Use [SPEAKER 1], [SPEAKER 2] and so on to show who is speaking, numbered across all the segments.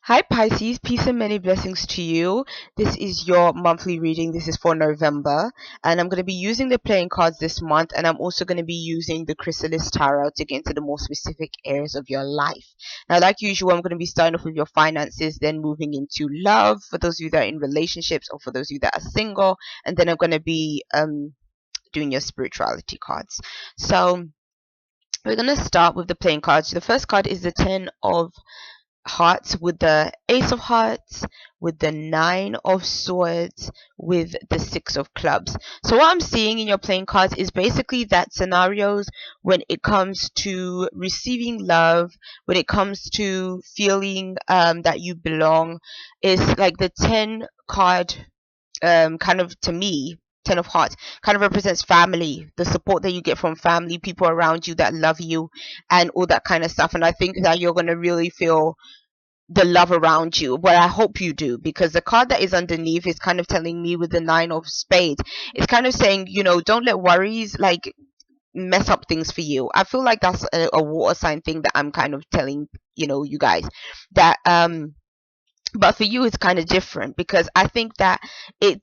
[SPEAKER 1] Hi Pisces, peace and many blessings to you. This is your monthly reading. This is for November, and I'm going to be using the playing cards this month, and I'm also going to be using the Chrysalis Tarot to get into the more specific areas of your life. Now, like usual, I'm going to be starting off with your finances, then moving into love for those of you that are in relationships or for those of you that are single, and then I'm going to be doing your spirituality cards. So we're going to start with the playing cards. The first card is the Ten of Hearts with the Ace of Hearts, with the Nine of Swords, with the Six of Clubs. So what I'm seeing in your playing cards is basically that scenarios when it comes to receiving love, when it comes to feeling that you belong, is like the 10 card kind of, to me, Ten of Hearts kind of represents family, the support that you get from family, people around you that love you, and all that kind of stuff. And I think that you're going to really feel the love around you. But I hope you do, because the card that is underneath is kind of telling me with the Nine of Spades, it's kind of saying, don't let worries like mess up things for you. I feel like that's a water sign thing that I'm kind of telling, you guys that but for you it's kind of different, because I think that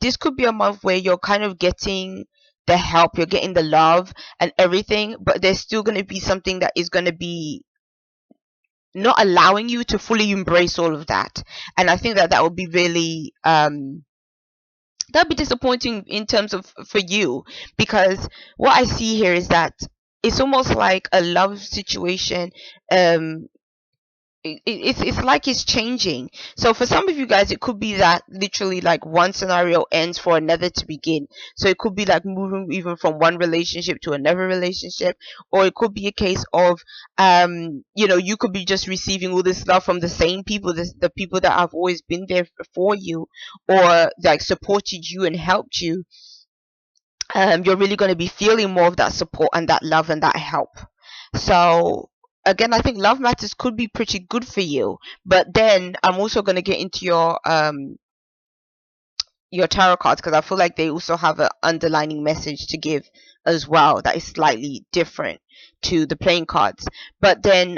[SPEAKER 1] this could be a month where you're kind of getting the help, you're getting the love and everything, but there's still going to be something that is going to be not allowing you to fully embrace all of that. And I think that that would be really that'd be disappointing in terms of for you, because what I see here is that it's almost like a love situation. It's like it's changing. So for some of you guys, it could be that literally like one scenario ends for another to begin. So it could be like moving even from one relationship to another relationship, or it could be a case of you could be just receiving all this love from the same people, the people that have always been there for you, or like supported you and helped you. You're really going to be feeling more of that support and that love and that help. So again, I think love matters could be pretty good for you, but then I'm also going to get into your tarot cards, because I feel like they also have an underlining message to give as well that is slightly different to the playing cards. But then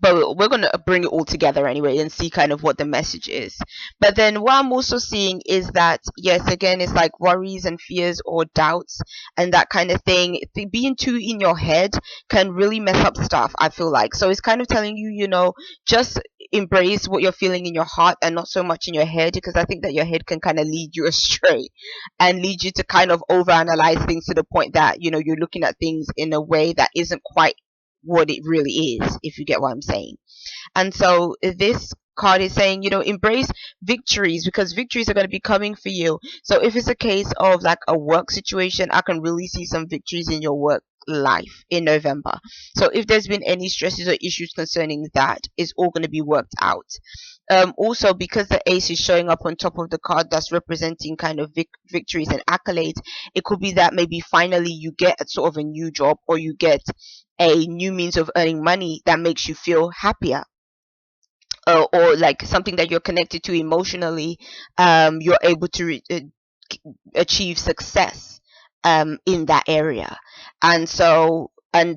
[SPEAKER 1] but we're going to bring it all together anyway and see kind of what the message is. But then what I'm also seeing is that, yes, again, it's like worries and fears or doubts and that kind of thing. Being too in your head can really mess up stuff, I feel like. So it's kind of telling you, just embrace what you're feeling in your heart and not so much in your head, because I think that your head can kind of lead you astray and lead you to kind of overanalyze things to the point that, you're looking at things in a way that isn't quite what it really is, if you get what I'm saying. And so this card is saying, embrace victories, because victories are going to be coming for you. So if it's a case of like a work situation, I can really see some victories in your work life in November. So if there's been any stresses or issues concerning that, it's all going to be worked out. Also, because the ace is showing up on top of the card that's representing kind of victories and accolades, it could be that maybe finally you get sort of a new job, or you get a new means of earning money that makes you feel happier, or like something that you're connected to emotionally. You're able to achieve success in that area. And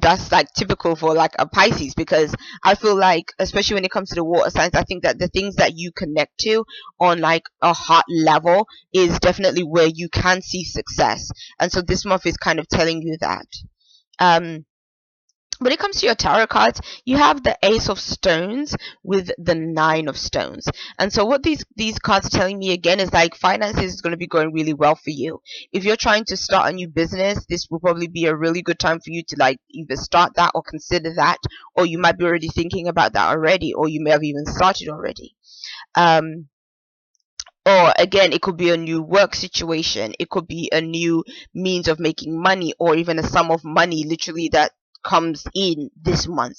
[SPEAKER 1] that's like typical for like a Pisces, because I feel like, especially when it comes to the water signs, I think that the things that you connect to on like a heart level is definitely where you can see success. And so this month is kind of telling you that. When it comes to your tarot cards, you have the Ace of Stones with the Nine of Stones. And so what these cards are telling me again is like finances is going to be going really well for you. If you're trying to start a new business, this will probably be a really good time for you to like either start that or consider that, or you might be already thinking about that already, or you may have even started already. Or again, it could be a new work situation, it could be a new means of making money, or even a sum of money literally that comes in this month,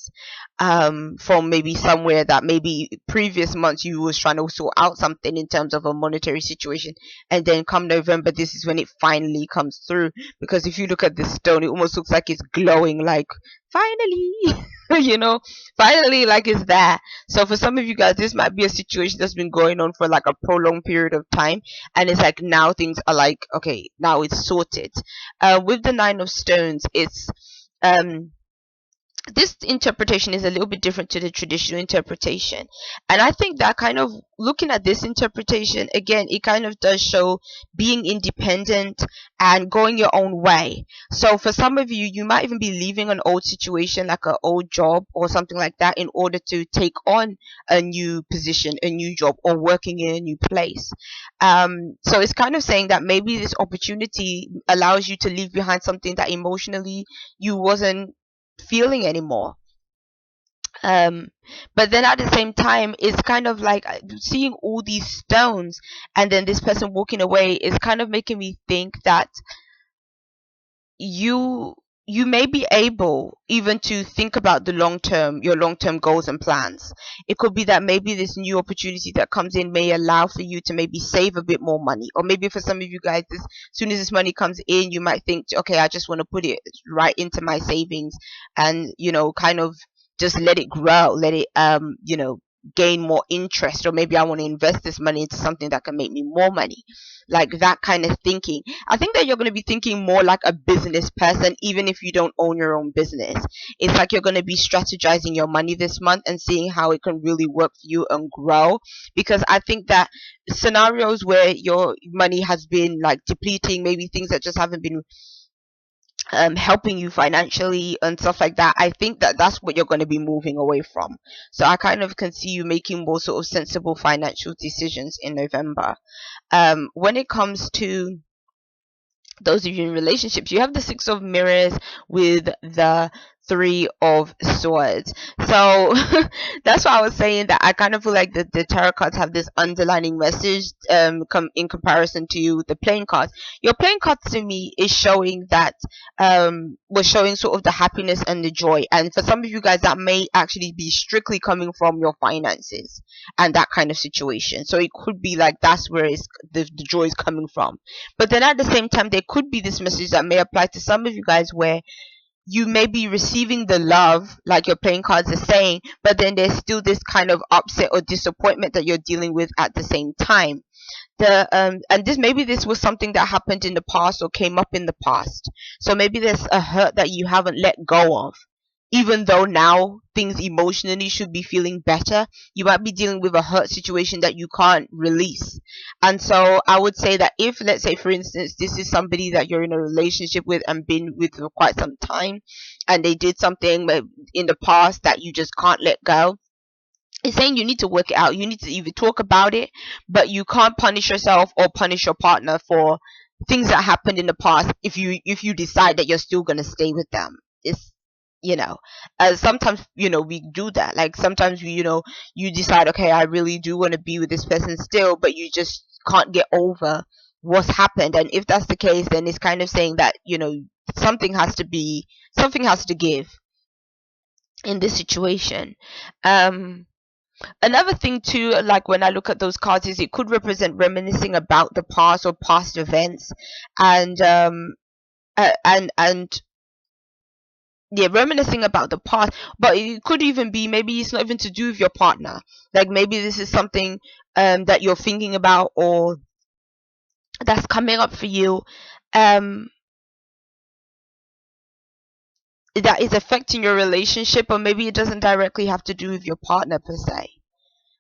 [SPEAKER 1] from maybe somewhere that maybe previous months you was trying to sort out something in terms of a monetary situation, and then come November, this is when it finally comes through. Because if you look at this stone, it almost looks like it's glowing, like finally finally, like it's there. So for some of you guys, this might be a situation that's been going on for like a prolonged period of time, and it's like now things are like, okay, now it's sorted. With the Nine of Stones, it's this interpretation is a little bit different to the traditional interpretation, and I think that kind of looking at this interpretation again, it kind of does show being independent and going your own way. So for some of you, you might even be leaving an old situation, like an old job or something like that, in order to take on a new position, a new job, or working in a new place. So it's kind of saying that maybe this opportunity allows you to leave behind something that emotionally you wasn't feeling anymore. um but then at the same time, it's kind of like seeing all these stones and then this person walking away is kind of making me think that you you may be able even to think about the long term, your long term goals and plans. It could be that maybe this new opportunity that comes in may allow for you to maybe save a bit more money, or maybe for some of you guys, as soon as this money comes in, you might think, okay, I just want to put it right into my savings, and kind of just let it grow, let it gain more interest, or maybe I want to invest this money into something that can make me more money, like that kind of thinking. I think that you're going to be thinking more like a business person, even if you don't own your own business. It's like you're going to be strategizing your money this month and seeing how it can really work for you and grow. Because I think that scenarios where your money has been like depleting, maybe things that just haven't been helping you financially and stuff like that, I think that that's what you're going to be moving away from. So I kind of can see you making more sort of sensible financial decisions in November. When it comes to those of you in relationships, you have the Six of Mirrors with the Three of Swords. So that's why I was saying that I kind of feel like the tarot cards have this underlining message in comparison to the playing cards. Your playing cards to me is showing that was showing sort of the happiness and the joy, and for some of you guys that may actually be strictly coming from your finances and that kind of situation. So it could be like that's where the joy is coming from. But then at the same time, there could be this message that may apply to some of you guys where you may be receiving the love, like your playing cards are saying, but then there's still this kind of upset or disappointment that you're dealing with at the same time. And this was something that happened in the past or came up in the past. So maybe there's a hurt that you haven't let go of. Even though now things emotionally should be feeling better, you might be dealing with a hurt situation that you can't release. And so I would say that if, let's say, for instance, this is somebody that you're in a relationship with and been with for quite some time, and they did something in the past that you just can't let go, it's saying you need to work it out. You need to even talk about it, but you can't punish yourself or punish your partner for things that happened in the past if you decide that you're still going to stay with them. It's you know sometimes we do that. Like sometimes you decide, okay, I really do want to be with this person still, but you just can't get over what's happened. And if that's the case, then it's kind of saying that something has to give in this situation. um Another thing too, like when I look at those cards, is it could represent reminiscing about the past or past events, and and yeah, reminiscing about the past. But it could even be, maybe it's not even to do with your partner. Like maybe this is something that you're thinking about, or that's coming up for you, um that is affecting your relationship, or maybe it doesn't directly have to do with your partner per se.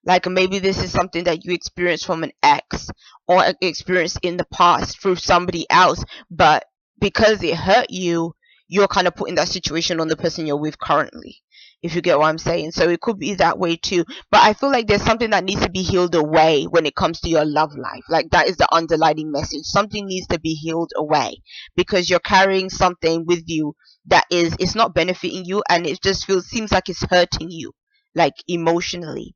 [SPEAKER 1] Like maybe this is something that you experienced from an ex, or experienced in the past through somebody else, but because it hurt you, you're kind of putting that situation on the person you're with currently, if you get what I'm saying. So it could be that way too. But I feel like there's something that needs to be healed away when it comes to your love life. Like that is the underlining message. Something needs to be healed away, because you're carrying something with you that it's not benefiting you, and it just seems like it's hurting you, like emotionally.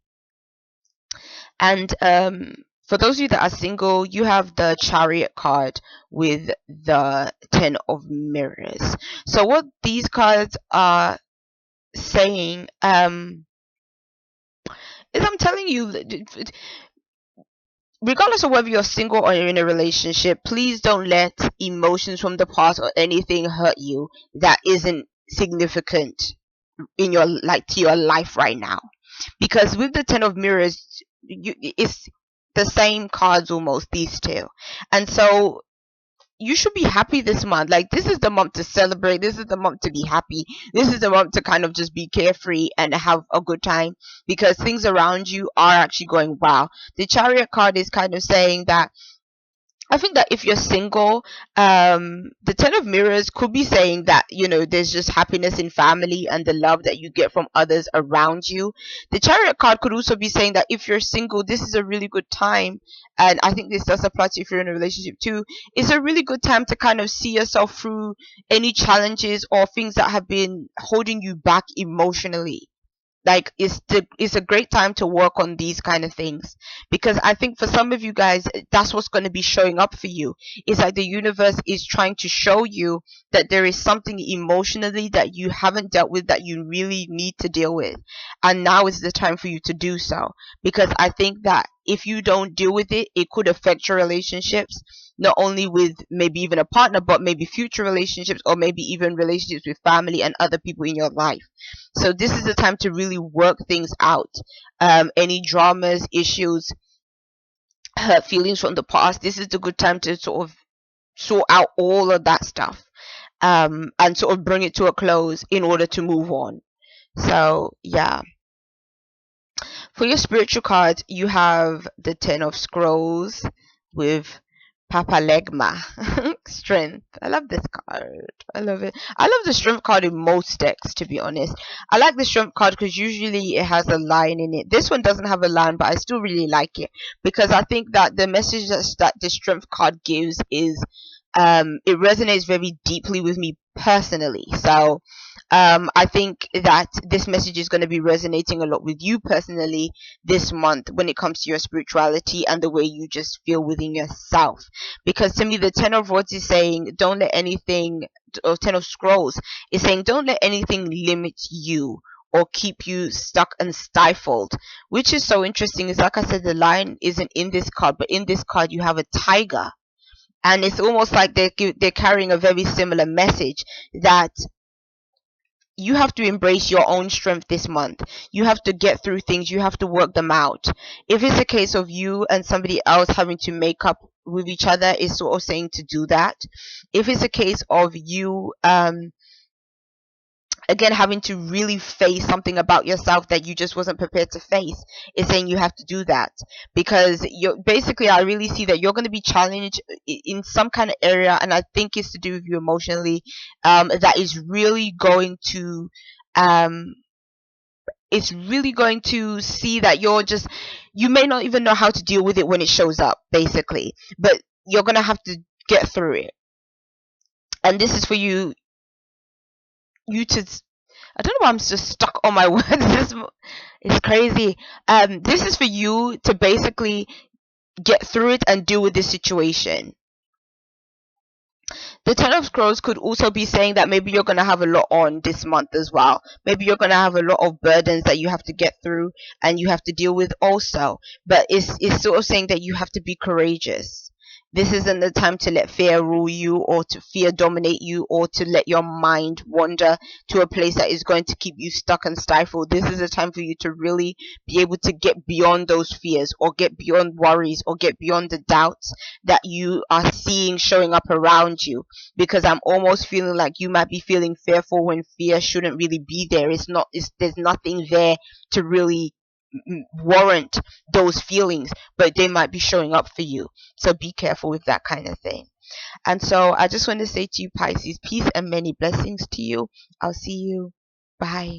[SPEAKER 1] And for those of you that are single, you have the Chariot card with the Ten of Mirrors. So what these cards are saying is, I'm telling you, regardless of whether you're single or you're in a relationship, please don't let emotions from the past or anything hurt you that isn't significant in your to your life right now. Because with the Ten of Mirrors, it's the same cards almost, these two. And so you should be happy this month. Like, this is the month to celebrate. This is the month to be happy. This is the month to kind of just be carefree and have a good time, because things around you are actually going wow. The Chariot card is kind of saying that I think that if you're single, the Ten of Mirrors could be saying that, there's just happiness in family and the love that you get from others around you. The Chariot card could also be saying that if you're single, this is a really good time. And I think this does apply to if you're in a relationship too. It's a really good time to kind of see yourself through any challenges or things that have been holding you back emotionally. Like, it's a great time to work on these kind of things, because I think for some of you guys, that's what's going to be showing up for you. It's like the universe is trying to show you that there is something emotionally that you haven't dealt with that you really need to deal with, and now is the time for you to do so. Because I think that if you don't deal with it, it could affect your relationships, not only with maybe even a partner, but maybe future relationships, or maybe even relationships with family and other people in your life. So this is the time to really work things out. Any dramas, issues, hurt feelings from the past, this is the good time to sort of sort out all of that stuff, and sort of bring it to a close in order to move on. So yeah. For your spiritual cards, you have the Ten of Scrolls with Papalegma. Strength. I love this card. I love it. I love the Strength card in most decks, to be honest. I like the Strength card because usually it has a line in it. This one doesn't have a line, but I still really like it, because I think that the message that the Strength card gives is, it resonates very deeply with me personally. So I think that this message is going to be resonating a lot with you personally this month when it comes to your spirituality and the way you just feel within yourself. Because to me, the Ten of Rods is saying, don't let anything, or Ten of Scrolls is saying, don't let anything limit you or keep you stuck and stifled. Which is so interesting. Is, like I said, the lion isn't in this card, but in this card you have a tiger. And it's almost like they're carrying a very similar message, that you have to embrace your own strength this month. You have to get through things. You have to work them out. If it's a case of you and somebody else having to make up with each other, it's sort of saying to do that. If it's a case of you, again, having to really face something about yourself that you just wasn't prepared to face, is saying you have to do that. Because you're basically, I really see that you're going to be challenged in some kind of area, and I think it's to do with you emotionally, that is really going to, it's really going to see that you may not even know how to deal with it when it shows up, basically, but you're going to have to get through it. And this is for you to, I don't know why I'm just stuck on my words. It's crazy. This is for you to basically get through it and deal with this situation. The Ten of Scrolls could also be saying that maybe you're going to have a lot on this month as well. Maybe you're going to have a lot of burdens that you have to get through and you have to deal with also. But it's sort of saying that you have to be courageous. This isn't the time to let fear rule you, or to fear dominate you, or to let your mind wander to a place that is going to keep you stuck and stifled. This is a time for you to really be able to get beyond those fears, or get beyond worries, or get beyond the doubts that you are seeing showing up around you. Because I'm almost feeling like you might be feeling fearful when fear shouldn't really be there. There's nothing there to really warrant those feelings, but they might be showing up for you. So be careful with that kind of thing. And so I just want to say to you, Pisces, peace and many blessings to you. I'll see you. Bye.